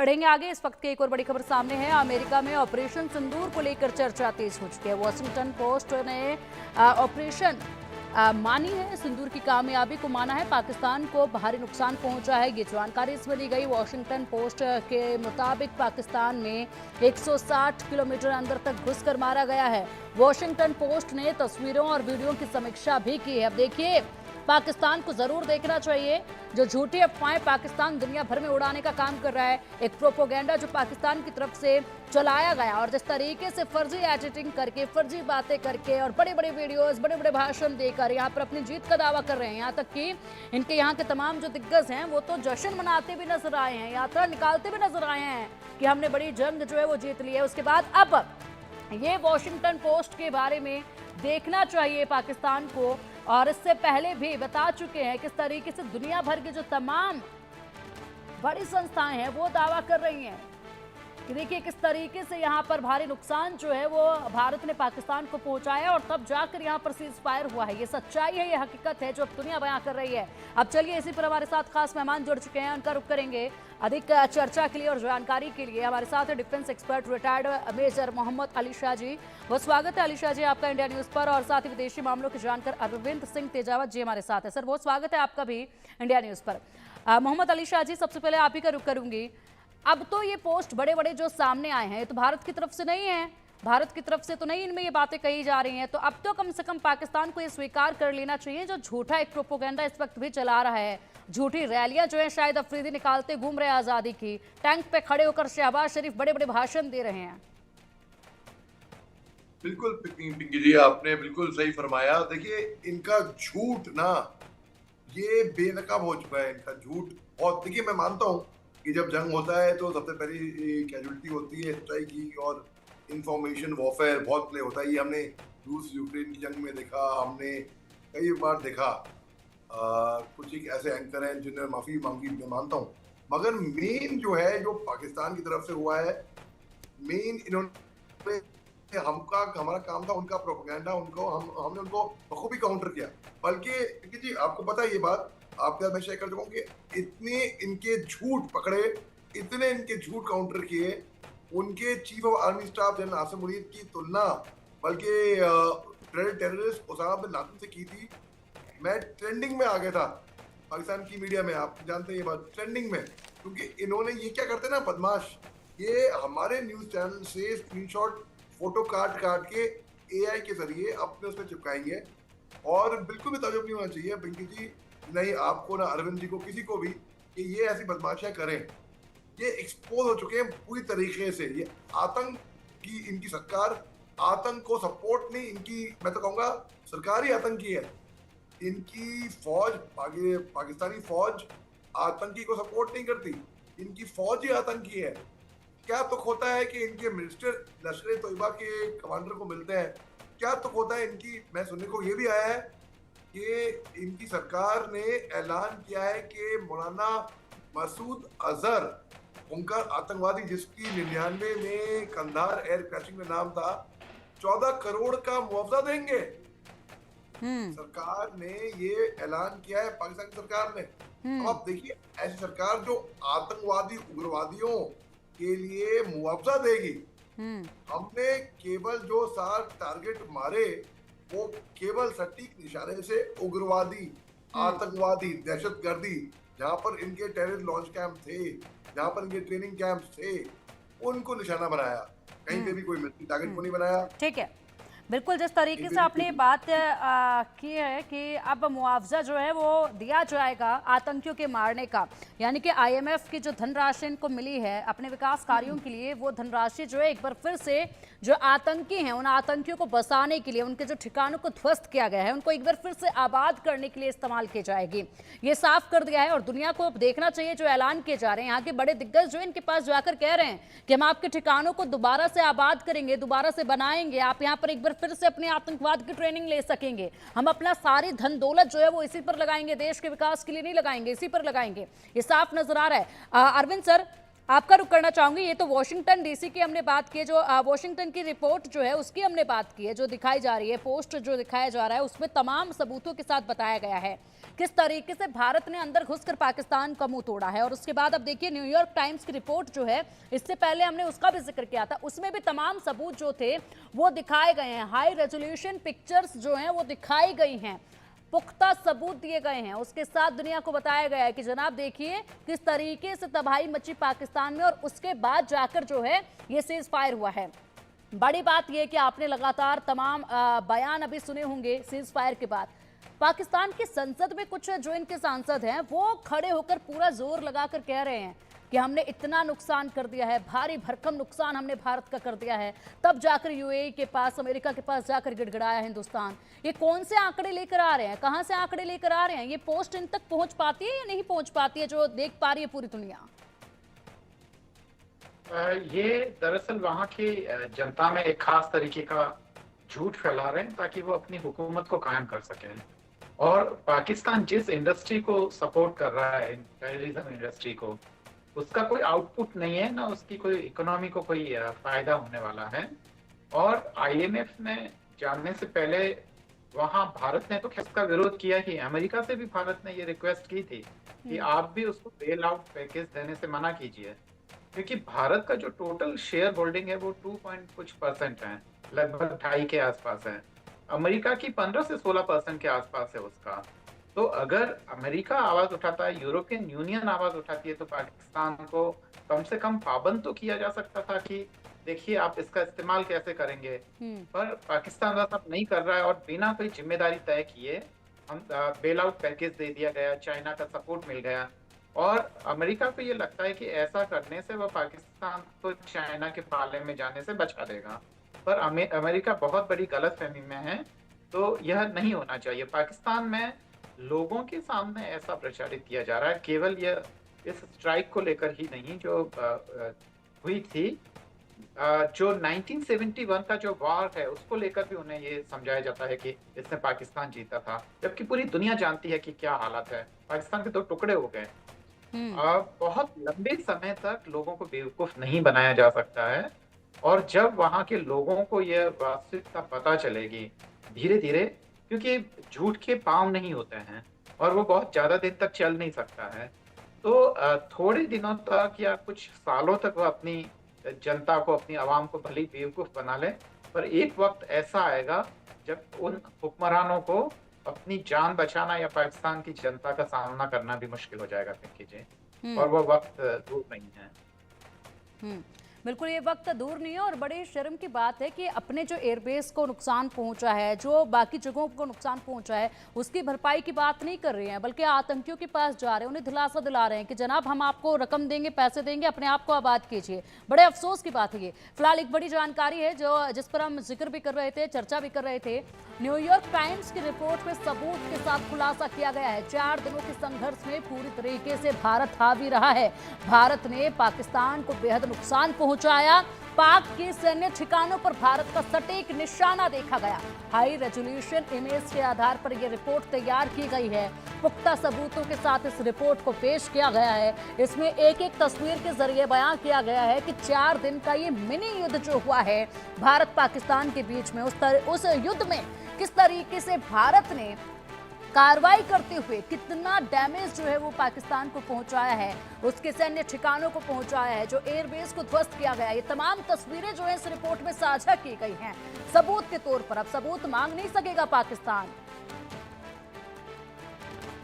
बढ़ेंगे आगे। इस वक्त की एक और बड़ी खबर सामने है। अमेरिका में ऑपरेशन सिंदूर को लेकर चर्चा तेज हो चुकी है। वॉशिंगटन पोस्ट ने ऑपरेशन मानी है, सिंदूर की कामयाबी को माना है। पाकिस्तान को भारी नुकसान पहुंचा है, ये जानकारी इसमें दी गई। वॉशिंगटन पोस्ट के मुताबिक पाकिस्तान में 160 किलोमीटर अंदर तक घुसकर मारा गया है। वॉशिंगटन पोस्ट ने तस्वीरों और वीडियो की समीक्षा भी की है। अब देखिए, पाकिस्तान को जरूर देखना चाहिए। जो झूठी अफवाहें पाकिस्तान दुनिया भर में उड़ाने का काम कर रहा है, एक प्रोपोगेंडा जो पाकिस्तान की तरफ से चलाया गया, और जिस तरीके से फर्जी एडिटिंग करके, फर्जी बातें करके और बड़े बड़े वीडियोस, बड़े बड़े भाषण देकर यहाँ पर अपनी जीत का दावा कर रहे हैं। यहाँ तक कि इनके यहाँ के तमाम जो दिग्गज हैं वो तो जश्न मनाते भी नजर आए हैं, यात्रा निकालते भी नजर आए हैं कि हमने बड़ी जंग जो है वो जीत ली है। उसके बाद अब ये वॉशिंगटन पोस्ट के बारे में देखना चाहिए पाकिस्तान को, और इससे पहले भी बता चुके हैं किस तरीके से दुनिया भर की जो तमाम बड़ी संस्थाएं हैं वो दावा कर रही हैं कि देखिए किस तरीके से यहाँ पर भारी नुकसान जो है वो भारत ने पाकिस्तान को पहुंचाया, और तब जाकर यहाँ पर सीज फायर हुआ है। ये सच्चाई है, ये हकीकत है जो अब दुनिया बयां कर रही है। अब चलिए, इसी पर हमारे साथ खास मेहमान जुड़ चुके हैं, उनका रुख करेंगे। अधिक चर्चा के लिए और जानकारी के लिए हमारे साथ है defence expert retired major Mohammad Ali Shah ji. बहुत स्वागत है अली शाह जी आपका इंडिया न्यूज पर। और साथ ही विदेशी मामलों के जानकार अरविंद सिंह तेजावत जी हमारे साथ है। सर, बहुत स्वागत है आपका भी इंडिया न्यूज पर। मोहम्मद अली शाह जी, सबसे पहले आप ही का रुख करूंगी। अब तो ये पोस्ट बड़े बड़े जो सामने आए हैं, ये तो भारत की तरफ से नहीं है, भारत की तरफ से तो नहीं इनमें ये बातें कही जा रही हैं, तो अब तो कम से कम पाकिस्तान को ये स्वीकार कर लेना चाहिए जो झूठा एक प्रोपोगेंडा इस वक्त भी चला रहा है। झूठी रैलियां जो है शायद अफरीदी निकालते घूम रहे हैं आजादी की, टैंक पे खड़े होकर शहबाज शरीफ बड़े बड़े भाषण दे रहे हैं। बिल्कुल पिंकी जी, आपने बिल्कुल सही फरमाया। देखिए, इनका झूठ ना ये बेनकाब हो चुका है, इनका झूठ। और देखिए, मैं मानता हूँ कि जब जंग होता है तो सबसे पहली कैजुअलिटी होती है सच्चाई की, और इंफॉर्मेशन वॉरफेयर बहुत प्ले होता है। ये हमने रूस यूक्रेन की जंग में देखा, हमने कई बार देखा। कुछ एक ऐसे एंकर हैं जिन्होंने माफी मांगी, मैं मानता हूँ, मगर मेन जो है जो पाकिस्तान की तरफ से हुआ है, मेन इन्होंने हमारा काम था उनका प्रोपेगेंडा, हमने उनको बखूबी काउंटर किया। बल्कि जी, आपको पता है ये बात, आपके साथ मैं शेयर कर चुका हूँ कि इतने इनके झूठ पकड़े, इतने इनके झूठ काउंटर किए, उनके chief of army staff general Asim Munir की तुलना बल्कि टेररिस्ट उसामा बिन लादेन से की थी। मैं ट्रेंडिंग में आ गया था पाकिस्तान की मीडिया में, आप जानते हैं ये बात, ट्रेंडिंग में, क्योंकि इन्होंने ये क्या करते ना बदमाश, ये हमारे न्यूज चैनल से स्क्रीनशॉट फोटो काट के एआई के जरिए अपने उसमें चिपकाएंगे। और बिल्कुल भी ताज्जुब नहीं होना चाहिए पिंकी जी, नहीं आपको ना अरविंद जी को, किसी को भी, कि ये ऐसी बदमाशियां करें। ये एक्सपोज हो चुके हैं पूरी तरीके से। ये आतंक की इनकी सरकार, आतंक को सपोर्ट नहीं, इनकी मैं तो कहूँगा सरकार ही आतंकी है। इनकी फौज, पाकिस्तानी फौज आतंकी को सपोर्ट नहीं करती, इनकी फौज ही आतंकी है। क्या तुक होता है कि इनके मिनिस्टर लश्कर तोयबा के कमांडर को मिलते हैं, क्या तुक होता है इनकी। मैं सुनने को ये भी आया है कि इनकी सरकार ने ऐलान किया है कि मौलाना मसूद अजहर, उनका आतंकवादी जिसकी 99 में कंधार एयर क्रैशिंग में नाम था, 14 करोड़ का मुआवजा देंगे। सरकार ने ये ऐलान किया है, पाकिस्तान की सरकार ने। अब आप देखिए, ऐसी सरकार जो आतंकवादी उग्रवादियों के लिए मुआवजा देगी। हमने केवल जो 7 टारगेट मारे वो केवल सटीक निशाने से उग्रवादी, आतंकवादी, दहशतगर्दी, जहां पर इनके टेरर लॉन्च कैंप थे, जहां पर इनके ट्रेनिंग कैंप थे, उनको निशाना बनाया। कहीं पे भी कोई मिलिट्री टारगेट को नहीं बनाया। ठीक है, बिल्कुल जिस तरीके से आपने बात की है कि अब मुआवजा जो है वो दिया जाएगा आतंकियों के मारने का, यानी कि आईएमएफ की जो धनराशि इनको मिली है अपने विकास कार्यों के लिए, वो धनराशि जो है एक बार फिर से जो आतंकी हैं उन आतंकियों को बसाने के लिए, उनके जो ठिकानों को ध्वस्त किया गया है उनको एक बार फिर से आबाद करने के लिए इस्तेमाल की जाएगी। ये साफ कर दिया है, और दुनिया को अब देखना चाहिए जो ऐलान किए जा रहे हैं। यहाँ के बड़े दिग्गज जो इनके पास जाकर कह रहे हैं कि हम आपके ठिकानों को दोबारा से आबाद करेंगे, दोबारा से बनाएंगे, आप यहाँ पर एक बार फिर से अपने आतंकवाद की ट्रेनिंग ले सकेंगे, हम अपना सारी धन दौलत जो है वो इसी पर लगाएंगे, देश के विकास के लिए नहीं लगाएंगे, इसी पर लगाएंगे। ये साफ नजर आ रहा है। अरविंद सर, आपका रुख करना चाहूंगी। ये तो वॉशिंगटन डीसी की हमने बात की है, जो वॉशिंगटन की रिपोर्ट जो है उसकी हमने बात की है, जो दिखाई जा रही है, पोस्ट जो दिखाया जा रहा है उसमें तमाम सबूतों के साथ बताया गया है किस तरीके से भारत ने अंदर घुसकर पाकिस्तान का मुंह तोड़ा है। और उसके बाद अब देखिए न्यूयॉर्क टाइम्स की रिपोर्ट जो है, इससे पहले हमने उसका भी जिक्र किया था, उसमें भी तमाम सबूत जो थे वो दिखाए गए हैं। हाई रेजोल्यूशन पिक्चर्स जो हैं वो दिखाई गई हैं, पुख्ता सबूत दिए गए हैं। उसके साथ दुनिया को बताया गया है कि जनाब देखिए किस तरीके से तबाही मची पाकिस्तान में, और उसके बाद जाकर जो है ये सीज फायर हुआ है। बड़ी बात यह कि आपने लगातार तमाम बयान अभी सुने होंगे सीज फायर के बाद। पाकिस्तान की संसद में कुछ जो इनके सांसद हैं वो खड़े होकर पूरा जोर लगाकर कह रहे हैं कि हमने इतना नुकसान कर दिया है, भारी भरकम नुकसान हमने भारत का कर दिया है। तब जाकर यूएई के पास, अमेरिका के पास जाकर गिड़गिड़ाया हिंदुस्तान। ये कौन से आंकड़े लेकर आ रहे हैं, कहां से आंकड़े लेकर आ रहे हैं? ये पोस्ट इन तक पहुंच पाती है या नहीं पहुंच पाती है, जो देख पा रही है पूरी दुनिया? ये दरअसल वहाँ की जनता में एक खास तरीके का झूठ फैला रहे हैं ताकि वो अपनी हुकूमत को कायम कर सकें। और पाकिस्तान जिस इंडस्ट्री को सपोर्ट कर रहा है, टेररिज्म इंडस्ट्री को, उसका कोई आउटपुट नहीं है, ना उसकी कोई इकोनॉमी को कोई फायदा होने वाला है। और आईएमएफ में जाने से पहले वहाँ भारत ने तो इसका विरोध किया ही। अमेरिका से भी भारत ने ये रिक्वेस्ट की थी कि आप भी उसको बेल आउट पैकेज देने से मना कीजिए, क्योंकि भारत का जो टोटल शेयर होल्डिंग है वो 2% है, लगभग 2.5 के आसपास है। अमेरिका की 15 से 16% के आसपास है उसका। तो अगर अमेरिका आवाज उठाता है, यूरोपियन यूनियन आवाज उठाती है, तो पाकिस्तान को कम से कम पाबंद तो किया जा सकता था कि देखिए आप इसका इस्तेमाल कैसे करेंगे। पर पाकिस्तान वैसा नहीं कर रहा है और बिना कोई जिम्मेदारी तय किए हम बेल आउट पैकेज दे दिया गया, चाइना का सपोर्ट मिल गया। और अमेरिका को ये लगता है कि ऐसा करने से वह पाकिस्तान को चाइना के पाले में जाने से बचा देगा। पर अमेरिका बहुत बड़ी गलतफहमी में है, तो यह नहीं होना चाहिए। पाकिस्तान में लोगों के सामने ऐसा प्रचारित किया जा रहा है, केवल यह इस स्ट्राइक को लेकर ही नहीं जो हुई थी, जो 1971 का जो वार है उसको लेकर भी उन्हें ये समझाया जाता है कि इससे पाकिस्तान जीता था, जबकि पूरी दुनिया जानती है कि क्या हालत है। पाकिस्तान के 2 टुकड़े हो गए। बहुत लंबे समय तक लोगों को बेवकूफ नहीं बनाया जा सकता है, और जब वहां के लोगों को यह वास्तविकता पता चलेगी धीरे धीरे, क्योंकि झूठ के पांव नहीं होते हैं और वो बहुत ज्यादा दिन तक चल नहीं सकता है, तो थोड़े दिनों तक या कुछ सालों तक वो अपनी जनता को, अपनी आवाम को भली बेवकूफ बना ले, पर एक वक्त ऐसा आएगा जब उन हुक्मरानों को अपनी जान बचाना या पाकिस्तान की जनता का सामना करना भी मुश्किल हो जाएगा, पिंकी जी। और वो वक्त दूर नहीं है। बिल्कुल ये वक्त दूर नहीं है। और बड़ी शर्म की बात है कि अपने जो एयरबेस को नुकसान पहुंचा है, जो बाकी जगहों को नुकसान पहुंचा है, उसकी भरपाई की बात नहीं कर रहे हैं, बल्कि आतंकियों के पास जा रहे हैं, उन्हें दिलासा दिला रहे हैं कि जनाब हम आपको रकम देंगे, पैसे देंगे, अपने आप को आबाद कीजिए। बड़े अफसोस की बात है ये। फिलहाल एक बड़ी जानकारी है जिस पर हम जिक्र भी कर रहे थे, चर्चा भी कर रहे थे। न्यूयॉर्क टाइम्स की रिपोर्ट में सबूत के साथ खुलासा किया गया है, 4 दिनों के संघर्ष में पूरी तरीके से भारत हावी रहा है। भारत ने पाकिस्तान को बेहद नुकसान पहुंचाया। पाक के सैन्य ठिकानों पर भारत का सटीक निशाना देखा गया। हाई रेजोल्यूशन इमेज के आधार पर यह रिपोर्ट तैयार की गई है। पुख्ता सबूतों के साथ इस रिपोर्ट को पेश किया गया है। इसमें एक एक तस्वीर के जरिए बयां किया गया है कि 4 दिन का ये मिनी युद्ध जो हुआ है भारत पाकिस्तान के बीच में, उस युद्ध में किस तरीके से भारत ने कार्रवाई करते हुए कितना डैमेज जो है वो पाकिस्तान को पहुंचाया है, उसके सैन्य ठिकानों को पहुंचाया है, जो एयरबेस को ध्वस्त किया गया है। ये तमाम तस्वीरें जो है इस रिपोर्ट में साझा की गई हैं सबूत के तौर पर। अब सबूत मांग नहीं सकेगा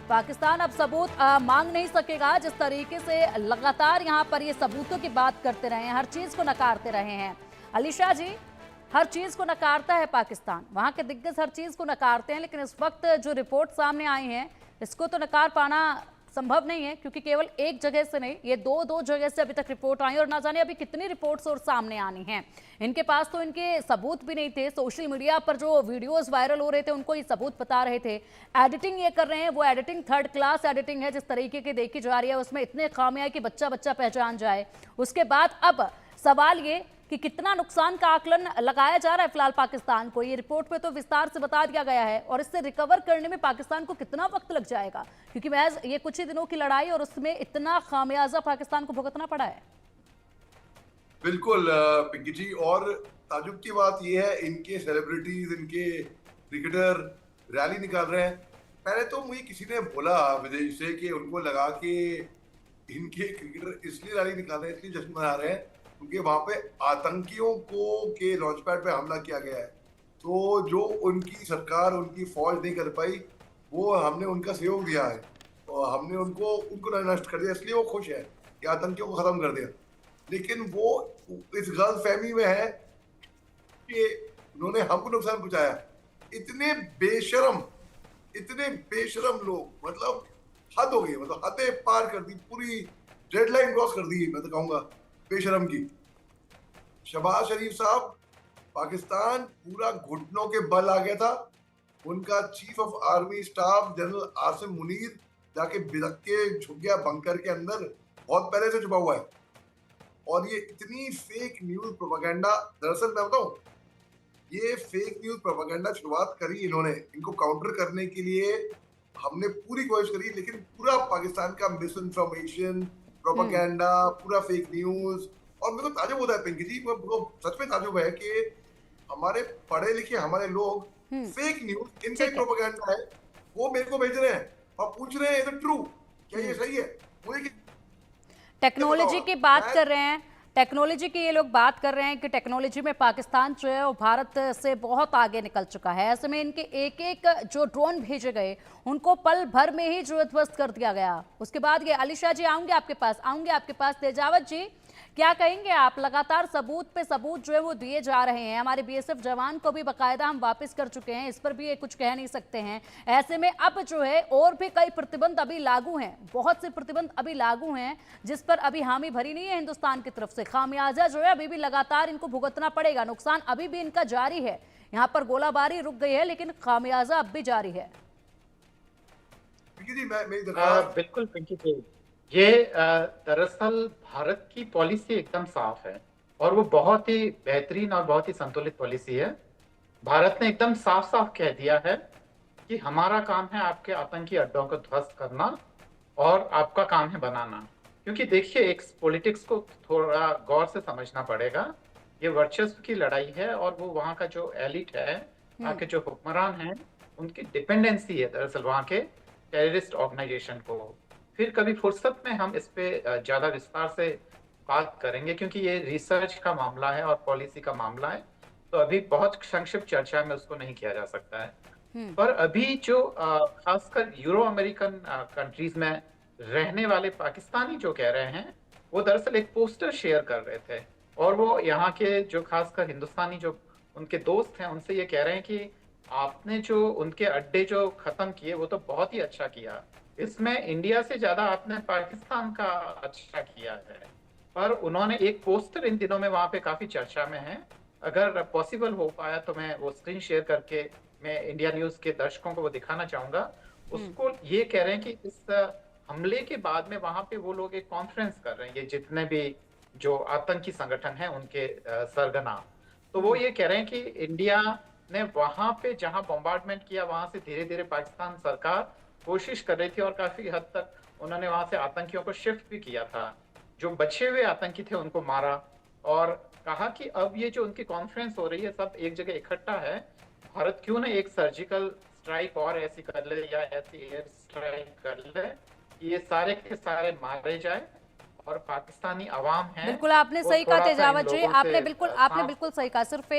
पाकिस्तान अब सबूत मांग नहीं सकेगा। जिस तरीके से लगातार यहाँ पर ये सबूतों की बात करते रहे हैं, हर चीज को नकारते रहे हैं। अलीशा जी, हर चीज को नकारता है पाकिस्तान, वहां के दिग्गज हर चीज को नकारते हैं, लेकिन इस वक्त जो रिपोर्ट सामने आई है इसको तो नकार पाना संभव नहीं है, क्योंकि केवल एक जगह से नहीं, ये दो जगह से अभी तक रिपोर्ट आई और ना जाने अभी कितनी रिपोर्ट्स और सामने आनी हैं। इनके पास तो इनके सबूत भी नहीं थे। सोशल मीडिया पर जो वीडियोस वायरल हो रहे थे उनको ये सबूत बता रहे थे। एडिटिंग ये कर रहे हैं, वो एडिटिंग 3rd क्लास एडिटिंग है जिस तरीके की देखी जा रही है, उसमें इतने खामियां है कि बच्चा बच्चा पहचान जाए। उसके बाद अब सवाल ये कि कितना नुकसान का आकलन लगाया जा रहा है फिलहाल पाकिस्तान को। ये रिपोर्ट में तो विस्तार से बता दिया गया है, और इससे रिकवर करने में पाकिस्तान को कितना वक्त लग जाएगा, क्योंकि महज ये कुछ ही दिनों की लड़ाई और उसमें इतना खामियाजा पाकिस्तान को भुगतना पड़ा है। बिल्कुल पिंकी जी, और ताजुब की बात यह है, इनके सेलिब्रिटीज, इनके क्रिकेटर रैली निकाल रहे हैं, पहले तो मुझे किसी ने बोला विदेश से कि उनको लगा कि इनके क्रिकेटर इसलिए रैली निकाल रहे हैं, इसलिए जश्न मना रहे हैं क्योंकि वहां पे आतंकियों को के लॉन्च पैड पे हमला किया गया है। तो जो उनकी सरकार, उनकी फौज नहीं कर पाई, वो हमने उनका सहयोग दिया है और हमने उनको उनको नष्ट कर दिया, इसलिए वो खुश है कि आतंकियों को खत्म कर दिया। लेकिन वो इस गलत फहमी में है कि उन्होंने हमको नुकसान पहुंचाया। इतने बेशरम, इतने बेशरम लोग, मतलब हद हो गई, मतलब हदें पार कर दी, पूरी रेड लाइन क्रॉस कर दी, मैं तो कहूंगा बेशरम की। शहबाज शरीफ साहब, पाकिस्तान पूरा घुटनों के बल आ गया था। उनका chief of army staff general Asim Munir जाके बिदक के छुप गया बंकर के अंदर, बहुत पहले से छुपा हुआ है। और ये इतनी फेक न्यूज प्रोपेगेंडा, दरअसल मैं बताऊं, ये फेक न्यूज प्रोपेगेंडा शुरुआत करी इन्होंने, इनको काउंटर करने के लिए हमने पूरी कोशिश करी, लेकिन पूरा पाकिस्तान का मिस इन्फॉर्मेशन, प्रोपेगेंडा, पूरा फेक न्यूज। और मेरे को ताजुब होता है पिंकी जी, मेरे सच में ताजुब है कि हमारे पढ़े लिखे हमारे लोग फेक न्यूज, इनका ही प्रोपेगेंडा है, वो मेरे को भेज रहे हैं और पूछ रहे हैं इज इट ट्रू, क्या ये सही है? मुझे टेक्नोलॉजी की बात कर रहे हैं, टेक्नोलॉजी की ये लोग बात कर रहे हैं कि टेक्नोलॉजी में पाकिस्तान जो है वो भारत से बहुत आगे निकल चुका है। ऐसे में इनके एक एक जो ड्रोन भेजे गए उनको पल भर में ही जो ध्वस्त कर दिया गया। उसके बाद ये अलीशा जी आऊंगे आपके पास तेजावत जी, क्या कहेंगे आप? लगातार सबूत पे सबूत जो है वो दिए जा रहे हैं। हमारे बीएसएफ जवान को भी बाकायदा हम वापस कर चुके हैं, इस पर भी ये कुछ कह नहीं सकते हैं। ऐसे में अब जो है और भी कई प्रतिबंध अभी लागू हैं, बहुत से प्रतिबंध अभी लागू हैं जिस पर अभी हामी भरी नहीं है हिंदुस्तान की तरफ से। खामियाजा जो है अभी भी लगातार इनको भुगतना पड़ेगा, नुकसान अभी भी इनका जारी है। यहाँ पर गोलाबारी रुक गई है लेकिन खामियाजा अब भी जारी है। बिल्कुल पिंकी जी, ये दरअसल भारत की पॉलिसी एकदम साफ है और वो बहुत ही बेहतरीन और बहुत ही संतुलित पॉलिसी है। भारत ने एकदम साफ साफ कह दिया है कि हमारा काम है आपके आतंकी अड्डों को ध्वस्त करना और आपका काम है बनाना। क्योंकि देखिए, एक पॉलिटिक्स को थोड़ा गौर से समझना पड़ेगा। ये वर्चस्व की लड़ाई है और वो वहाँ का जो एलिट है, वहाँ के जो हुक्मरान हैं, उनकी डिपेंडेंसी है दरअसल वहाँ के टेररिस्ट ऑर्गेनाइजेशन को। फिर कभी फुर्सत में हम इस पे ज्यादा विस्तार से बात करेंगे क्योंकि ये रिसर्च का मामला है और पॉलिसी का मामला है, तो अभी बहुत संक्षिप्त चर्चा में उसको नहीं किया जा सकता है। पर अभी जो खासकर यूरो अमेरिकन कंट्रीज में रहने वाले पाकिस्तानी जो कह रहे हैं, वो दरअसल एक पोस्टर शेयर कर रहे थे और वो यहाँ के जो खासकर हिंदुस्तानी जो उनके दोस्त हैं उनसे ये कह रहे हैं कि आपने जो उनके अड्डे जो खत्म किए वो तो बहुत ही अच्छा किया, इसमें इंडिया से ज्यादा आपने पाकिस्तान का अच्छा किया है। पर उन्होंने एक पोस्टर इन दिनों में वहां पे काफी चर्चा में है, अगर पॉसिबल हो पाया तो मैं वो स्क्रीन शेयर करके मैं इंडिया न्यूज के दर्शकों को वो दिखाना चाहूंगा। उसको ये कह रहे हैं कि इस हमले के बाद में वहां पे वो लोग एक कॉन्फ्रेंस कर रहे हैं, ये जितने भी जो आतंकी संगठन है उनके सरगना। तो वो ये कह रहे हैं कि इंडिया ने वहां पे जहां बॉम्बार्डमेंट किया वहां से धीरे धीरे पाकिस्तान सरकार कोशिश कर रही थी और काफी हद तक उन्होंने वहां से आतंकियों को शिफ्ट भी किया था। जो बचे हुए आतंकी थे उनको मारा और कहा कि अब ये जो उनकी कॉन्फ्रेंस हो रही है सब एक जगह इकट्ठा है, भारत क्यों ना एक सर्जिकल स्ट्राइक और ऐसी कर ले या ऐसी एयर स्ट्राइक कर ले, ये सारे के सारे मारे जाए और पाकिस्तानी अवाम है। बिल्कुल आपने सही कहा तेजावत जी, आपने बिल्कुल सही कहा। सिर्फ एक